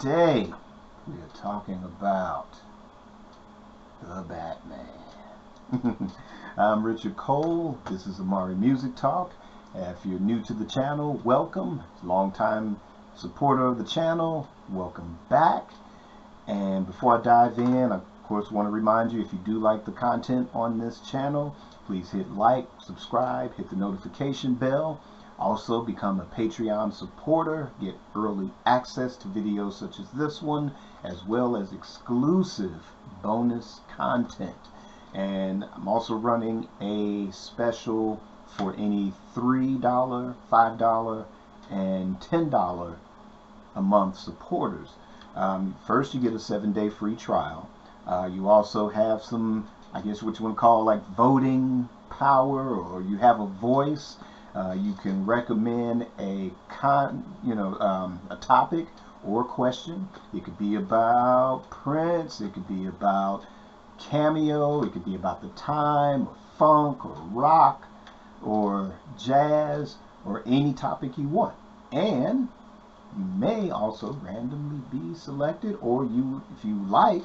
Today we are talking about the Batman. I'm Richard Cole. This is Amari Music Talk. If you're new to the channel, welcome. Long-time supporter of the channel, welcome back. And before I dive in, I of course want to remind you, if you do like the content on this channel, please hit like, subscribe, hit the notification bell. Also become a Patreon supporter, get early access to videos such as this one, as well as exclusive bonus content. And I'm also running a special for any $3, $5, and $10 a month supporters. First, you get a 7-day free trial. You also have some, I guess what you want to call like voting power, or you have a voice. You can recommend a topic or a question. It could be about Prince, it could be about Cameo, it could be about the time, or funk, or rock, or jazz, or any topic you want. And you may also randomly be selected, or you, if you like,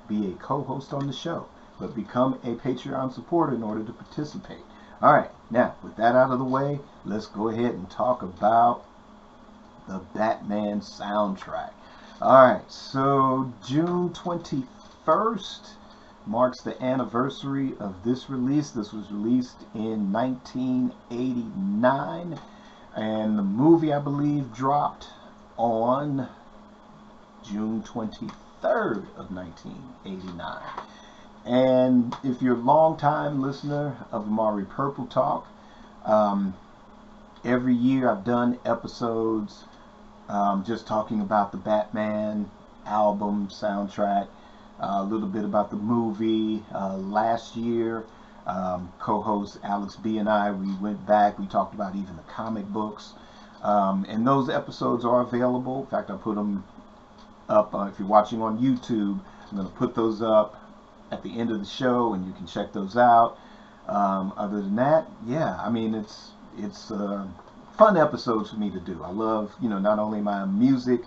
be a co-host on the show. But become a Patreon supporter in order to participate. Alright, now with that out of the way, let's go ahead and talk about the Batman soundtrack. Alright, so June 21st marks the anniversary of this release. This was released in 1989, and the movie, I believe, dropped on June 23rd of 1989. And if you're a long-time listener of Amari Purple Talk, every year I've done episodes just talking about the Batman album soundtrack, a little bit about the movie. Last year, co-host Alex B and I, we went back, we talked about even the comic books. And those episodes are available. In fact, I put them up. If you're watching on YouTube, I'm going to put those up at the end of the show, and you can check those out. Other than that, yeah, I mean, it's fun episodes for me to do. I love, not only am I a music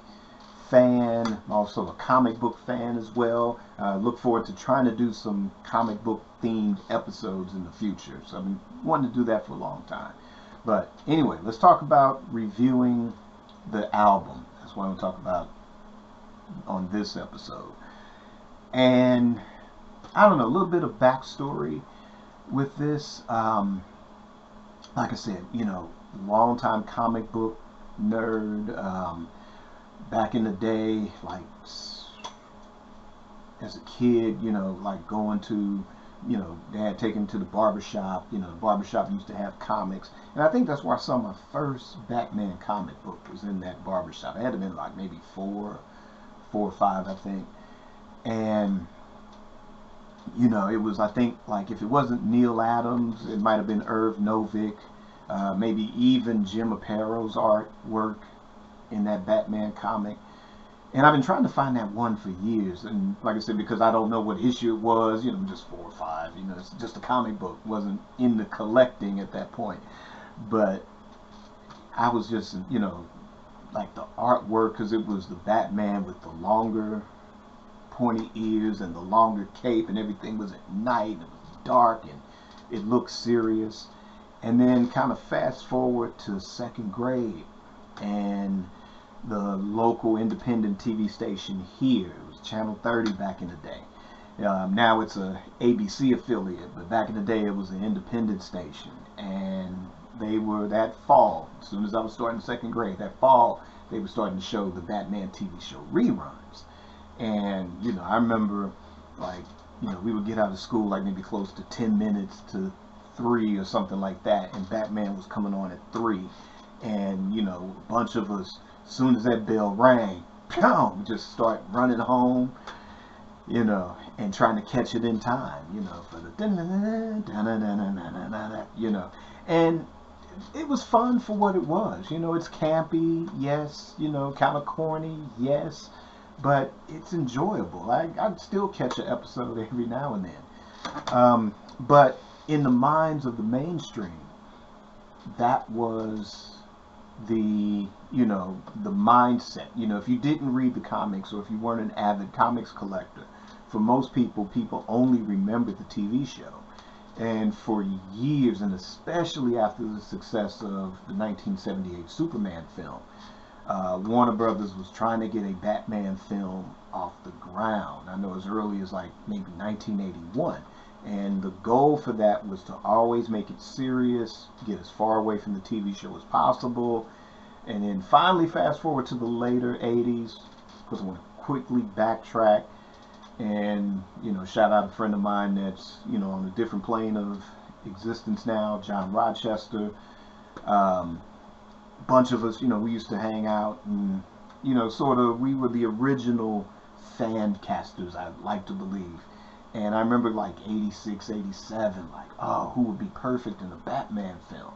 fan, I'm also a comic book fan as well. I look forward to trying to do some comic book themed episodes in the future. So I've been wanting to do that for a long time. But anyway, let's talk about reviewing the album. That's what I'm going to talk about on this episode. And I don't know, a little bit of backstory with this. Like I said, long-time comic book nerd. Back in the day, like as a kid, like going to, dad taking to the barbershop. The barbershop used to have comics. And I think that's where I saw my first Batman comic book, was in that barbershop. It had to have been like maybe four or five, I think. And it was, I think, like, if it wasn't Neil Adams, it might have been Irv Novick, maybe even Jim Apato's artwork in that Batman comic. And I've been trying to find that one for years. And like I said, because I don't know what issue it was, just 4 or 5, it's just a comic book. It wasn't in the collecting at that point. But I was just, like the artwork, because it was the Batman with the longer pointy ears and the longer cape, and everything was at night, and it was dark, and it looked serious. And then kind of fast forward to 2nd grade, and the local independent TV station here, it was Channel 30 back in the day. Now it's a ABC affiliate, but back in the day it was an independent station. And they were, that fall, as soon as I was starting 2nd grade, that fall, they were starting to show the Batman TV show reruns. And, I remember, like, we would get out of school like maybe close to 10 minutes to 3 or something like that, and Batman was coming on at 3. And, a bunch of us, as soon as that bell rang, we just start running home, and trying to catch it in time, for the and it was fun for what it was. It's campy, yes, kind of corny, yes, but it's enjoyable. I'd still catch an episode every now and then. But in the minds of the mainstream, that was the, you know, the mindset. You know, if you didn't read the comics or if you weren't an avid comics collector, for most people, people only remember the TV show. And for years, and especially after the success of the 1978 Superman film, Warner Brothers was trying to get a Batman film off the ground. I know as early as like maybe 1981. And the goal for that was to always make it serious, get as far away from the TV show as possible. And then finally, fast forward to the later 80s, because I want to quickly backtrack and, you know, shout out a friend of mine that's, you know, on a different plane of existence now, John Rochester. Bunch of us, you know, we used to hang out and, you know, sort of, we were the original fan casters, I'd like to believe. And I remember like 86, 87, like, oh, who would be perfect in a Batman film?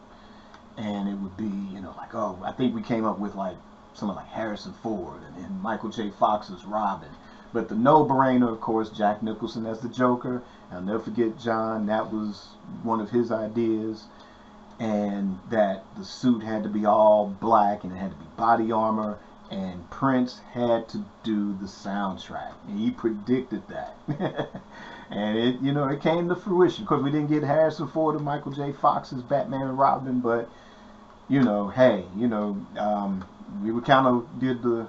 And it would be, you know, like, oh, I think we came up with like someone like Harrison Ford and then Michael J. Fox's Robin. But the no-brainer, of course, Jack Nicholson as the Joker. I'll never forget John, that was one of his ideas. And that the suit had to be all black and it had to be body armor. And Prince had to do the soundtrack. And he predicted that. And it, you know, it came to fruition. Of course, we didn't get Harrison Ford or Michael J. Fox's Batman and Robin, but, you know, hey, you know, we were kind of did the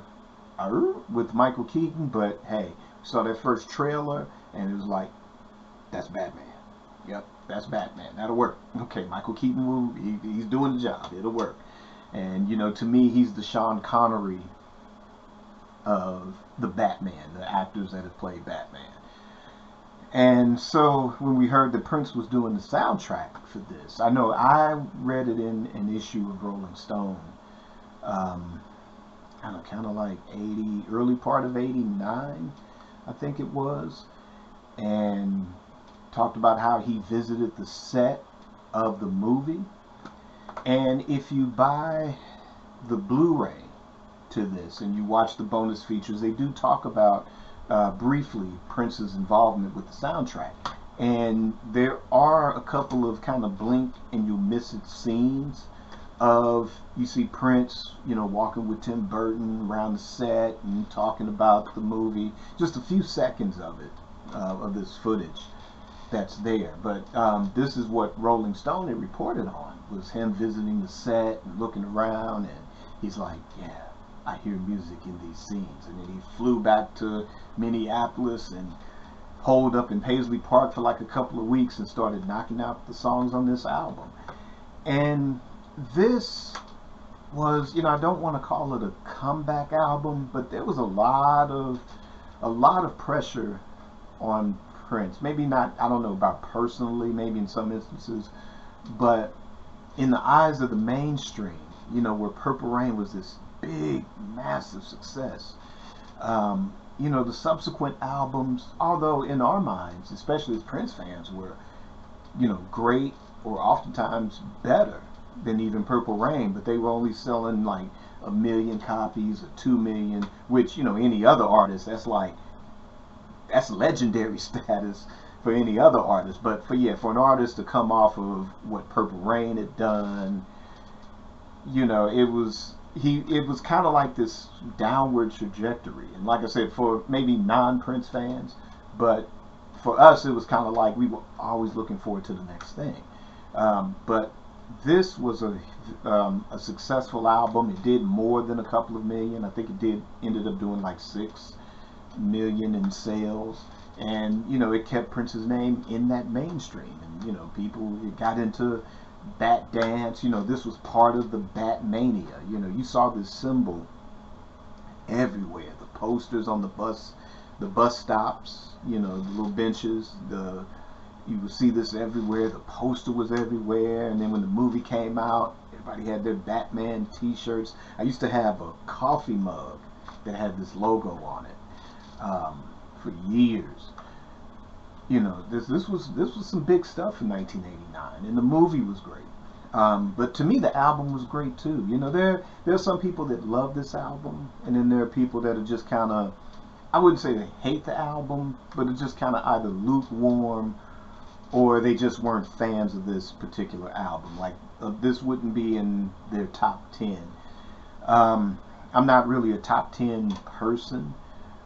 with Michael Keaton, but hey, we saw that first trailer and it was like, that's Batman. Yep, that's Batman. That'll work. Okay, Michael Keaton will, he's doing the job. It'll work. And, you know, to me, he's the Sean Connery of the Batman, the actors that have played Batman. And so when we heard that Prince was doing the soundtrack for this, I know I read it in an issue of Rolling Stone, I don't know, kind of like 80, early part of 89, I think it was, and talked about how he visited the set of the movie. And if you buy the Blu-ray to this and you watch the bonus features, they do talk about briefly Prince's involvement with the soundtrack. And there are a couple of kind of blink and you'll miss it scenes of, you see Prince, you know, walking with Tim Burton around the set and talking about the movie. Just a few seconds of it, of this footage that's there. But this is what Rolling Stone had reported on, was him visiting the set and looking around, and he's like, yeah, I hear music in these scenes. And then he flew back to Minneapolis and holed up in Paisley Park for like a couple of weeks and started knocking out the songs on this album. And this was, you know, I don't want to call it a comeback album, but there was a lot of pressure on Prince. Maybe not, I don't know about personally, maybe in some instances, but in the eyes of the mainstream, you know, where Purple Rain was this big, massive success. You know, the subsequent albums, although in our minds, especially as Prince fans, were, you know, great or oftentimes better than even Purple Rain, but they were only selling like 1 million copies or 2 million, which, you know, any other artist, that's like, that's legendary status for any other artist. But for an artist to come off of what Purple Rain had done, you know, it was kind of like this downward trajectory. And like I said, for maybe non-Prince fans, but for us, it was kind of like we were always looking forward to the next thing. But this was a successful album. It did more than a couple of million. I think it ended up doing like 6 million in sales. And, you know, it kept Prince's name in that mainstream. And, you know, people got into Bat Dance. You know, this was part of the Bat Mania. You know, you saw this symbol everywhere. The posters on the bus stops, you know, the little benches, you would see this everywhere. The poster was everywhere. And then when the movie came out, everybody had their Batman t-shirts. I used to have a coffee mug that had this logo on it for years. You know, this was some big stuff in 1989, and the movie was great. But to me, the album was great too. You know, there are some people that love this album, and then there are people that are just kind of, I wouldn't say they hate the album, but it's just kind of either lukewarm or they just weren't fans of this particular album. Like, this wouldn't be in their top 10. Um, I'm not really a top 10 person,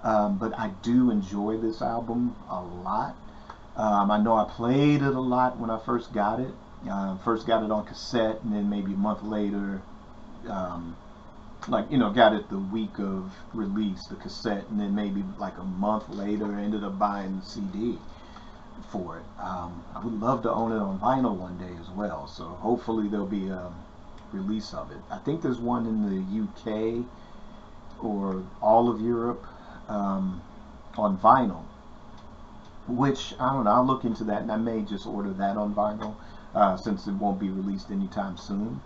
but I do enjoy this album a lot. I know I played it a lot when I first got it. First got it on cassette, and then maybe a month later, um, got it the week of release, the cassette, and then maybe like a month later, ended up buying the CD for it. I would love to own it on vinyl one day as well, so hopefully there'll be a release of it. I think there's one in the UK or all of Europe on vinyl, which I don't know. I'll look into that, and I may just order that on vinyl since it won't be released anytime soon.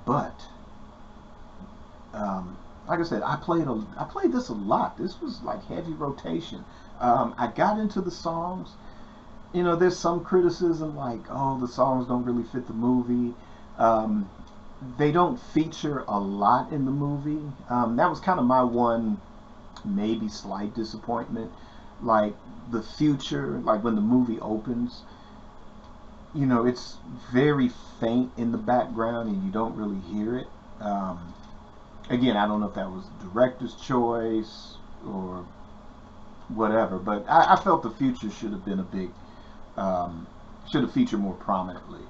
But like I said, I played this a lot. This was like heavy rotation. I got into the songs. You know, there's some criticism like, oh, the songs don't really fit the movie. They don't feature a lot in the movie. That was kind of my one maybe slight disappointment. Like the future, like when the movie opens, you know, it's very faint in the background and you don't really hear it. Again, I don't know if that was the director's choice or whatever, but I felt the future should have been a big, should have featured more prominently.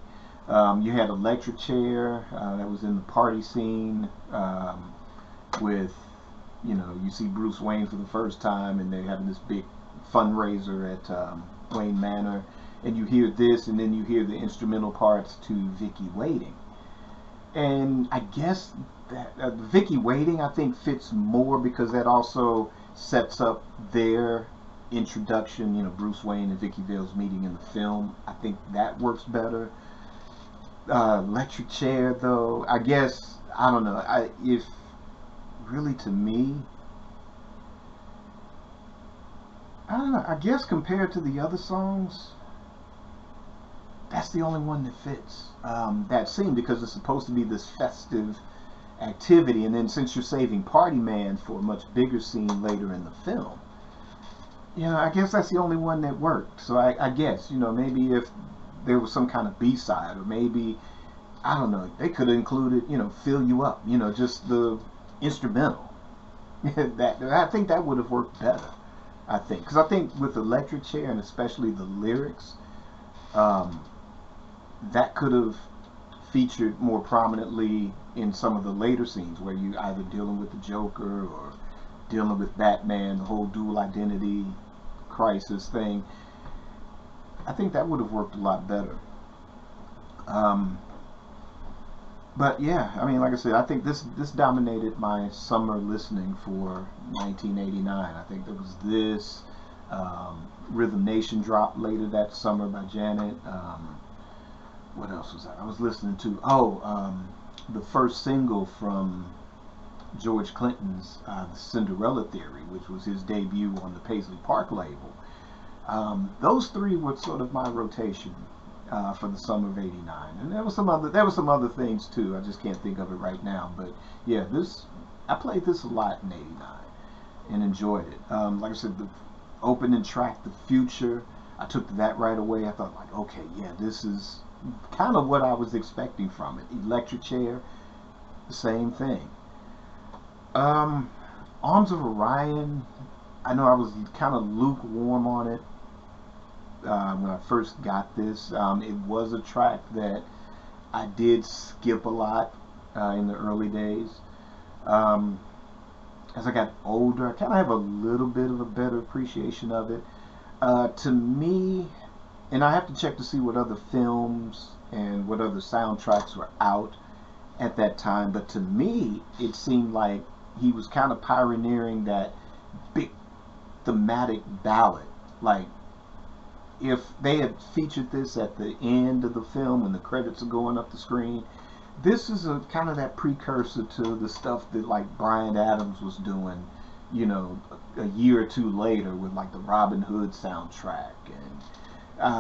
You had Electric Chair that was in the party scene with, you know, you see Bruce Wayne for the first time and they're having this big fundraiser at Wayne Manor, and you hear this, and then you hear the instrumental parts to Vicky Waiting. And I guess that Vicky Waiting, I think, fits more because that also sets up their introduction, you know, Bruce Wayne and Vicky Vale's meeting in the film. I think that works better. Electric Chair, though, I guess, I don't know, if really to me, I don't know, I guess compared to the other songs, that's the only one that fits that scene, because it's supposed to be this festive activity, and then since you're saving Party Man for a much bigger scene later in the film, you know, I guess that's the only one that worked. So I guess, you know, maybe if there was some kind of B-side, or maybe, I don't know, they could have included, you know, Fill You Up, you know, just the instrumental. That, I think that would have worked better, I think, because I think with Electric Chair, and especially the lyrics, that could have featured more prominently in some of the later scenes where you either dealing with the Joker or dealing with Batman, the whole dual identity crisis thing. I think that would have worked a lot better. But yeah, I mean, like I said, I think this dominated my summer listening for 1989. I think there was this. Rhythm Nation dropped later that summer by Janet. What else was that? I was listening to, the first single from George Clinton's The Cinderella Theory, which was his debut on the Paisley Park label. Those three were sort of my rotation for the summer of '89, and there was some other things too. I just can't think of it right now. But yeah, I played this a lot in '89 and enjoyed it. Like I said, the opening track, The Future, I took to that right away. I thought, like, okay, yeah, this is kind of what I was expecting from it. Electric Chair, the same thing. Arms of Orion, I know I was kind of lukewarm on it when I first got this. It was a track that I did skip a lot in the early days. As I got older, I kind of have a little bit of a better appreciation of it. To me, and I have to check to see what other films and what other soundtracks were out at that time, but to me, it seemed like he was kind of pioneering that big thematic ballad. Like, if they had featured this at the end of the film when the credits are going up the screen, this is a kind of that precursor to the stuff that like Bryan Adams was doing, you know, a year or two later with like the Robin Hood soundtrack, and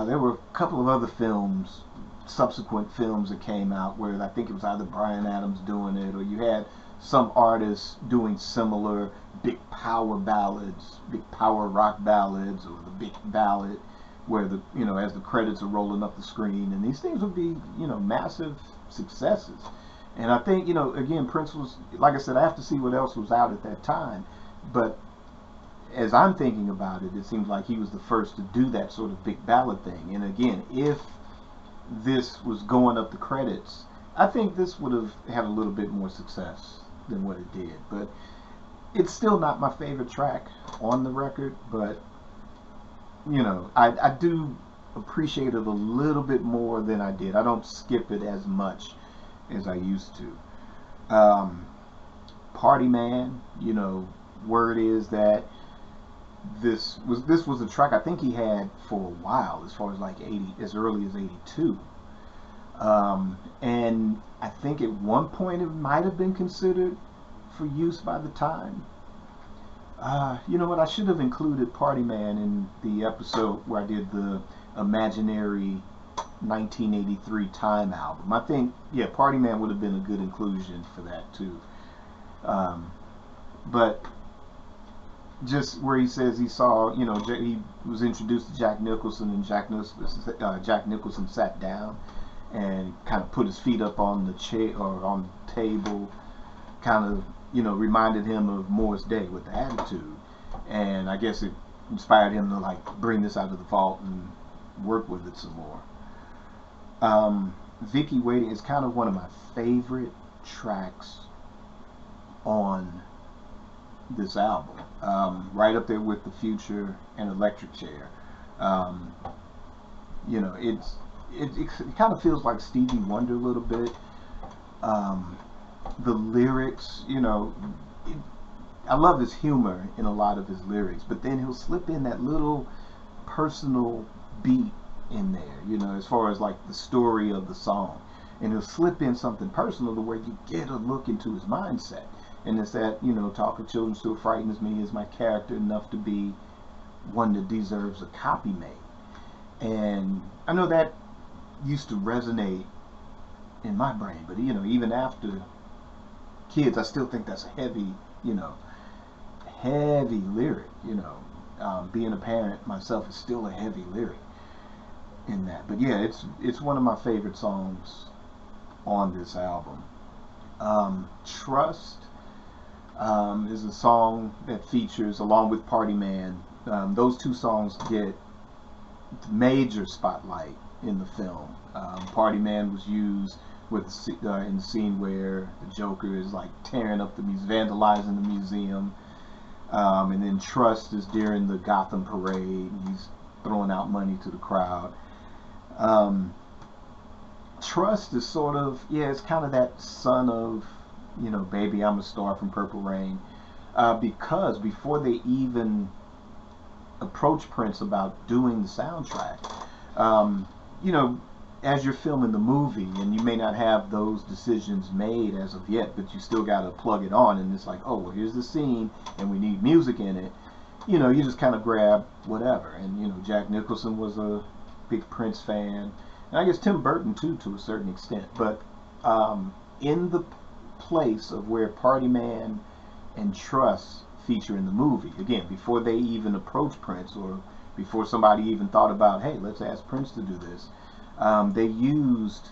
there were a couple of other films, subsequent films that came out where I think it was either Bryan Adams doing it, or you had some artists doing similar big power ballads, big power rock ballads, or the big ballad where the, you know, as the credits are rolling up the screen, and these things would be, you know, massive successes. And I think, you know, again, Prince was, like I said, I have to see what else was out at that time. But as I'm thinking about it, it seems like he was the first to do that sort of big ballad thing. And again, if this was going up the credits, I think this would have had a little bit more success than what it did. But it's still not my favorite track on the record, but you know, I do appreciate it a little bit more than I did. I don't skip it as much as I used to. Party Man, you know, word is that this was a track I think he had for a while, as far as like 80, as early as 82. And I think at one point it might have been considered for use by the time. You know what? I should have included Party Man in the episode where I did the imaginary 1983 Time album. I think, yeah, Party Man would have been a good inclusion for that too. But just where he says he saw, you know, he was introduced to Jack Nicholson, and Jack Nicholson sat down and kind of put his feet up on the chair or on the table, kind of, you know, reminded him of Morris Day with the attitude. And I guess it inspired him to like bring this out of the vault and work with it some more. Vicky Waiting is kind of one of my favorite tracks on this album. Right up there with The Future and Electric Chair. You know, it kind of feels like Stevie Wonder a little bit. The lyrics, you know, I love his humor in a lot of his lyrics, but then he'll slip in that little personal beat in there, you know, as far as like the story of the song. And he'll slip in something personal to where you get a look into his mindset. And it's that, you know, talk of children still frightens me, is my character enough to be one that deserves a copy made. And I know that used to resonate in my brain, but you know, even after Kids, I still think that's a heavy, you know, heavy lyric. You know, being a parent myself is still a heavy lyric in that. But yeah, it's one of my favorite songs on this album. Trust is a song that features, along with Party Man, those two songs get major spotlight in the film. Party Man was used with in the scene where the Joker is like tearing up vandalizing the museum, and then Trust is during the Gotham parade, and he's throwing out money to the crowd. Trust is sort of, yeah, it's kind of that son of, you know, Baby I'm a Star from Purple Rain, because before they even approached Prince about doing the soundtrack, you know, as you're filming the movie, and you may not have those decisions made as of yet, but you still got to plug it on, and it's like, oh, well, here's the scene, and we need music in it. You know, you just kind of grab whatever. And, you know, Jack Nicholson was a big Prince fan, and I guess Tim Burton, too, to a certain extent. But in the place of where Party Man and Trust feature in the movie, again, before they even approached Prince, or before somebody even thought about, hey, let's ask Prince to do this, they used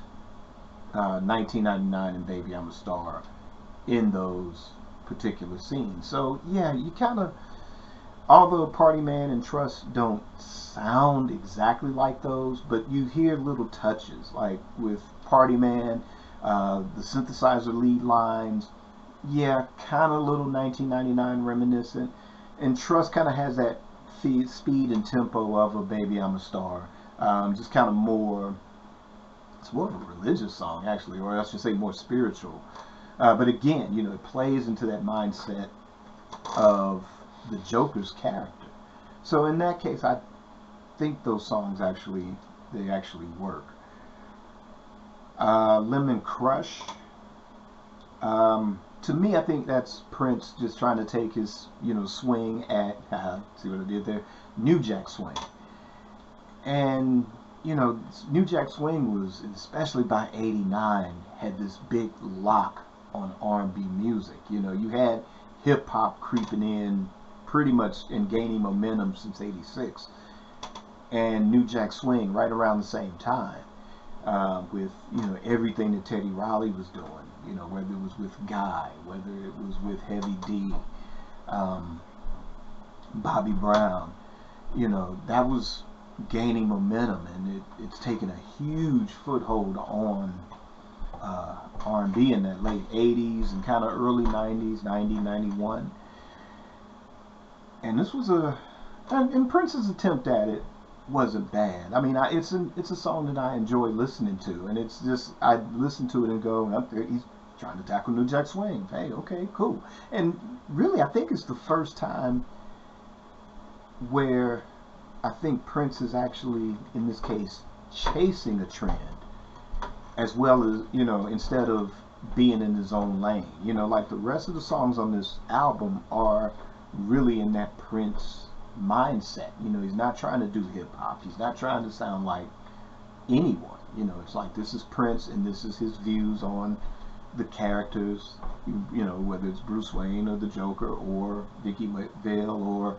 1999 and Baby I'm a Star in those particular scenes. So yeah, you kind of, although Party Man and Trust don't sound exactly like those, but you hear little touches, like with Party Man, the synthesizer lead lines, yeah, kind of little 1999 reminiscent, and Trust kind of has that speed and tempo of a Baby I'm a Star. Just kind of more, it's more of a religious song actually, or I should say more spiritual. But again, you know, it plays into that mindset of the Joker's character. So in that case, I think those songs actually work. Lemon Crush. To me, I think that's Prince just trying to take his, you know, swing at, see what I did there? New Jack Swing. And, you know, New Jack Swing was, especially by 89, had this big lock on R&B music. You know, you had hip-hop creeping in pretty much and gaining momentum since 86. And New Jack Swing right around the same time. with, you know, everything that Teddy Riley was doing. You know, whether it was with Guy, whether it was with Heavy D, um, Bobby Brown. You know, that was gaining momentum, and it's taken a huge foothold on R&B in that late 80s and kind of early 90s, 90, 91. And this was and Prince's attempt at it wasn't bad. I mean, it's a song that I enjoy listening to, and it's just, I listen to it and go, he's trying to tackle New Jack Swing. Hey, okay, cool. And really, I think it's the first time where I think Prince is actually, in this case, chasing a trend, as well as, you know, instead of being in his own lane. You know, like the rest of the songs on this album are really in that Prince mindset. You know, he's not trying to do hip hop. He's not trying to sound like anyone. You know, it's like, this is Prince, and this is his views on the characters, you know, whether it's Bruce Wayne or the Joker or Vicky Vale or,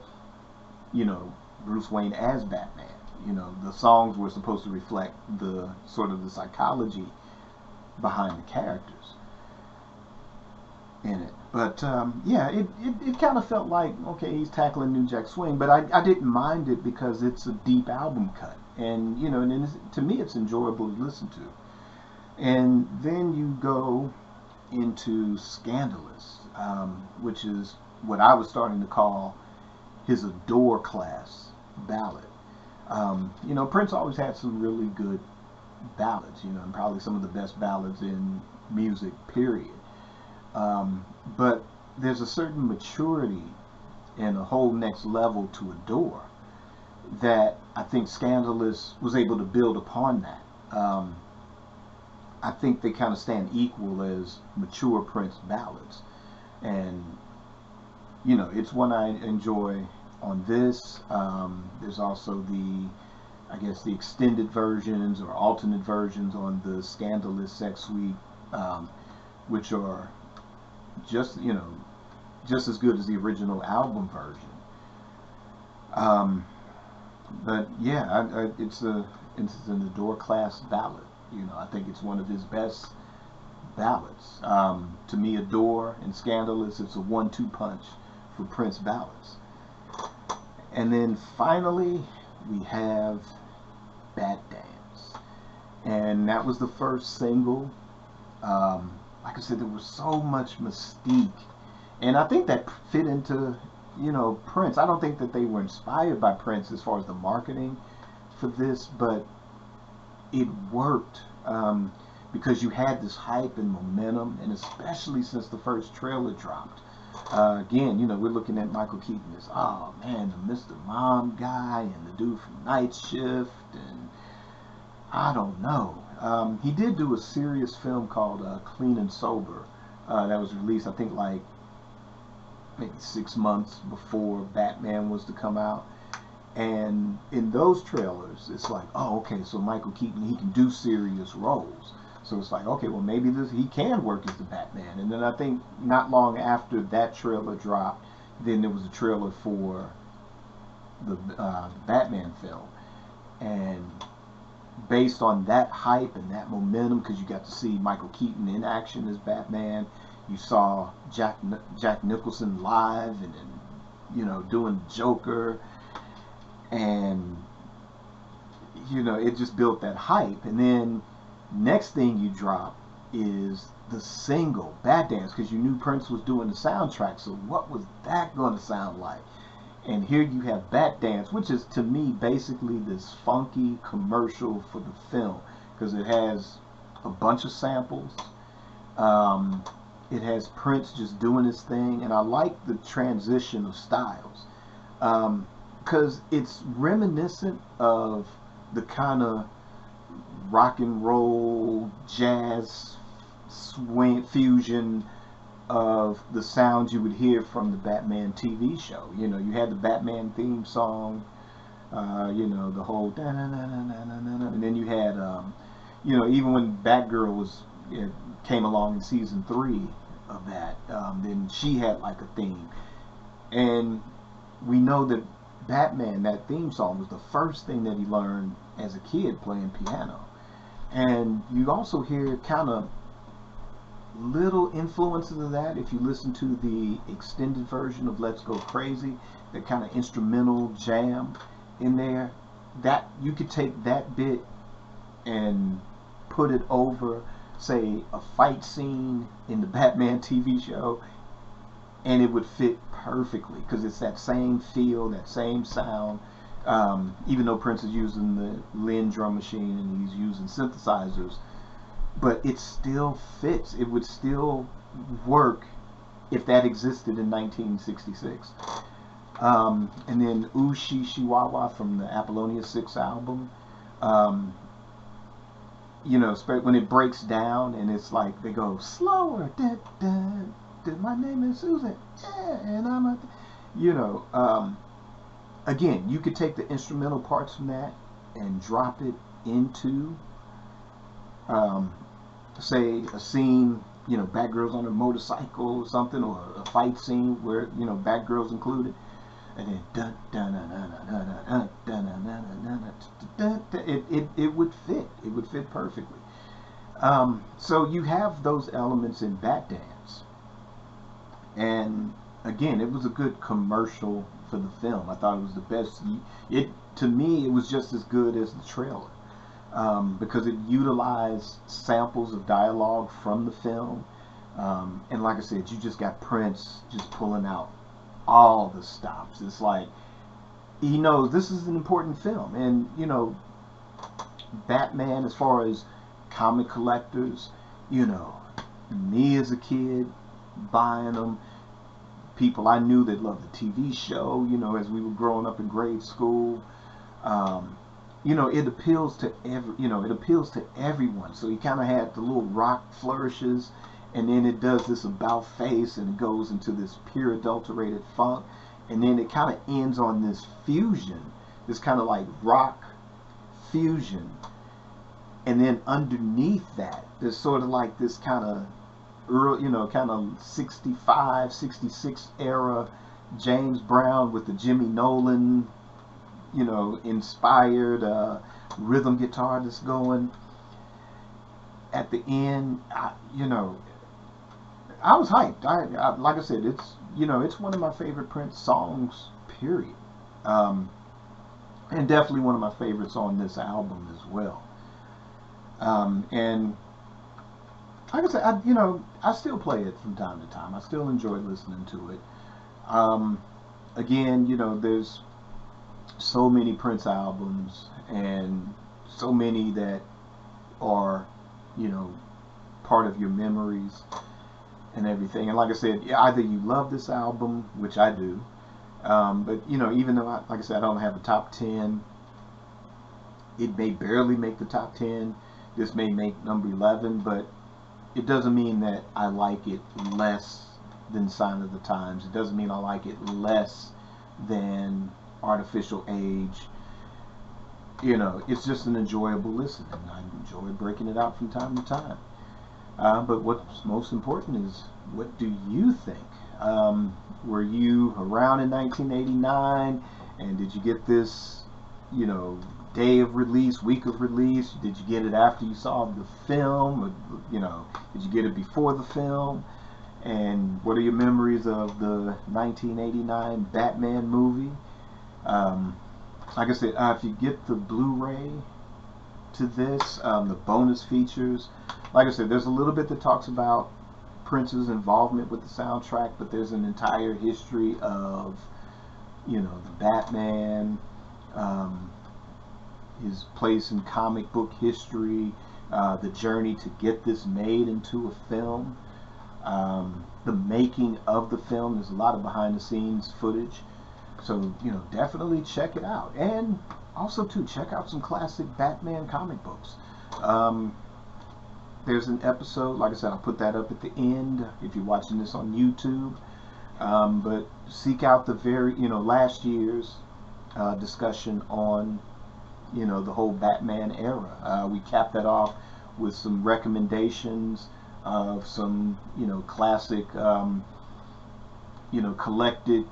you know, Bruce Wayne as Batman. You know, the songs were supposed to reflect the sort of the psychology behind the characters in it. But yeah, it kind of felt like, okay, he's tackling New Jack Swing, but I didn't mind it because it's a deep album cut, and you know, and to me it's enjoyable to listen to. And then you go into Scandalous, which is what I was starting to call his Adore class ballad. You know, Prince always had some really good ballads, you know, and probably some of the best ballads in music, period. But there's a certain maturity and a whole next level to Adore that I think Scandalous was able to build upon that. I think they kind of stand equal as mature Prince ballads. And, you know, it's one I enjoy on this. There's also I guess the extended versions or alternate versions on the Scandalous Sex Suite, which are just, you know, just as good as the original album version. But yeah, it's an Adore class ballad. You know, I think it's one of his best ballads. To me, Adore and Scandalous, it's a 1-2 punch for Prince ballads. And then finally, we have Bat Dance. And that was the first single. Like I said, there was so much mystique. And I think that fit into, you know, Prince. I don't think that they were inspired by Prince as far as the marketing for this, but it worked because you had this hype and momentum, and especially since the first trailer dropped. Again, you know, we're looking at Michael Keaton as, oh man, the Mr. Mom guy and the dude from Night Shift, and I don't know. He did do a serious film called Clean and Sober that was released, I think, like maybe 6 months before Batman was to come out. And in those trailers, it's like, oh, okay, so Michael Keaton, he can do serious roles. So it's like, okay, well, maybe he can work as the Batman. And then I think not long after that trailer dropped, then there was a trailer for the Batman film. And based on that hype and that momentum, because you got to see Michael Keaton in action as Batman, you saw Jack Nicholson live and you know, doing Joker. And, you know, it just built that hype. And then next thing you drop is the single, Bad Dance, because you knew Prince was doing the soundtrack. So what was that going to sound like? And here you have Bat Dance, which is, to me, basically this funky commercial for the film, because it has a bunch of samples. It has Prince just doing his thing. And I like the transition of styles. Because it's reminiscent of the kind of rock and roll, jazz, swing fusion of the sounds you would hear from the Batman TV show. You know, you had the Batman theme song, you know, the whole da-na-na-na-na-na-na, and then you had, you know, even when Batgirl came along in season 3 of that, then she had like a theme. And we know that Batman, that theme song, was the first thing that he learned as a kid playing piano. And you also hear kind of little influences of that if you listen to the extended version of Let's Go Crazy, that kind of instrumental jam in there. That you could take that bit and put it over, say, a fight scene in the Batman TV show, and it would fit perfectly because it's that same feel, that same sound. Even though Prince is using the Linn drum machine and he's using synthesizers, but it still fits. It would still work if that existed in 1966. And then Ooh She She Wah Wah from the Apollonia 6 album. You know, when it breaks down and it's like they go slower. Da, da, da, my name is Susan. Yeah, and I'm a, you know, again, you could take the instrumental parts from that and drop it into, say, a scene, you know, Batgirl's on a motorcycle or something, or a fight scene where, you know, Batgirl's included, and then dun dun dun dun dun dun dun dun dun. It would fit. It would fit perfectly. So you have those elements in Bat Dance, and again, it was a good commercial for the film. I thought it was the best. It, to me, it was just as good as the trailer, because it utilized samples of dialogue from the film, and like I said, you just got Prince just pulling out all the stops. It's like he knows this is an important film, and you know, Batman, as far as comic collectors, you know, me as a kid buying them, people I knew that loved the TV show, you know, as we were growing up in grade school, you know, it appeals to it appeals to everyone. So he kind of had the little rock flourishes, and then it does this about face, and it goes into this pure adulterated funk, and then it kind of ends on this fusion, this kind of like rock fusion, and then underneath that, there's sort of like this kind of early, you know, kind of 65, 66 era James Brown with the Jimmy Nolan, you know, inspired rhythm guitar that's going at the end. You know, I was hyped. I like I said, it's, you know, it's one of my favorite Prince songs, period, and definitely one of my favorites on this album as well. And like I said, you know, I still play it from time to time. I still enjoy listening to it. Again, you know, there's so many Prince albums, and so many that are, you know, part of your memories and everything. And like I said, either you love this album, which I do, but you know, even though, like I said, I don't have a top 10, it may barely make the top 10. This may make number 11, but it doesn't mean that I like it less than Sign of the Times. It doesn't mean I like it less than Artificial Age. You know, it's just an enjoyable listen, and I enjoy breaking it out from time to time. But what's most important is, what do you think? Were you around in 1989, and did you get this, you know, day of release, week of release? Did you get it after you saw the film? Or, you know, did you get it before the film? And what are your memories of the 1989 Batman movie? Like I said, if you get the Blu-ray to this, the bonus features, like I said, there's a little bit that talks about Prince's involvement with the soundtrack, but there's an entire history of, you know, the Batman, his place in comic book history, the journey to get this made into a film, the making of the film. There's a lot of behind the scenes footage, so, you know, definitely check it out. And also too, check out some classic Batman comic books. There's an episode, like I said, I'll put that up at the end if you're watching this on YouTube, but seek out the last year's discussion on, you know, the whole Batman era. We capped that off with some recommendations of some, you know, classic, you know, collected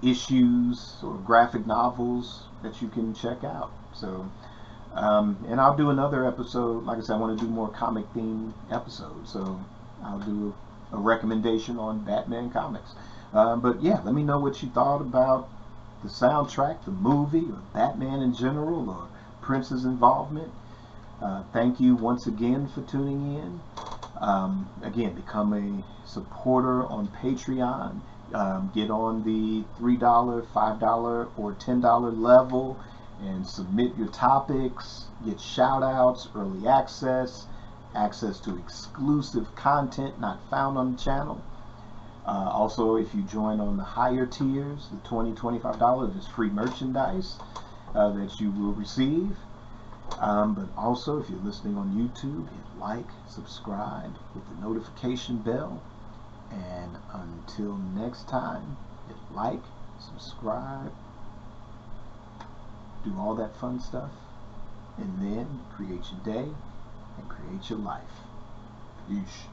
issues or graphic novels that you can check out. So And I'll do another episode. Like I said, I want to do more comic themed episodes, so I'll do a recommendation on Batman comics. But yeah, let me know what you thought about the soundtrack, the movie, or Batman in general, or Prince's involvement. Thank you once again for tuning in. Again, become a supporter on Patreon. Get on the $3, $5, or $10 level and submit your topics, get shout outs, early access, access to exclusive content not found on the channel. Also, if you join on the higher tiers, the $20, $25, is free merchandise that you will receive. But also, if you're listening on YouTube, hit like, subscribe with the notification bell. And until next time, hit like, subscribe, do all that fun stuff, and then create your day and create your life. Peace.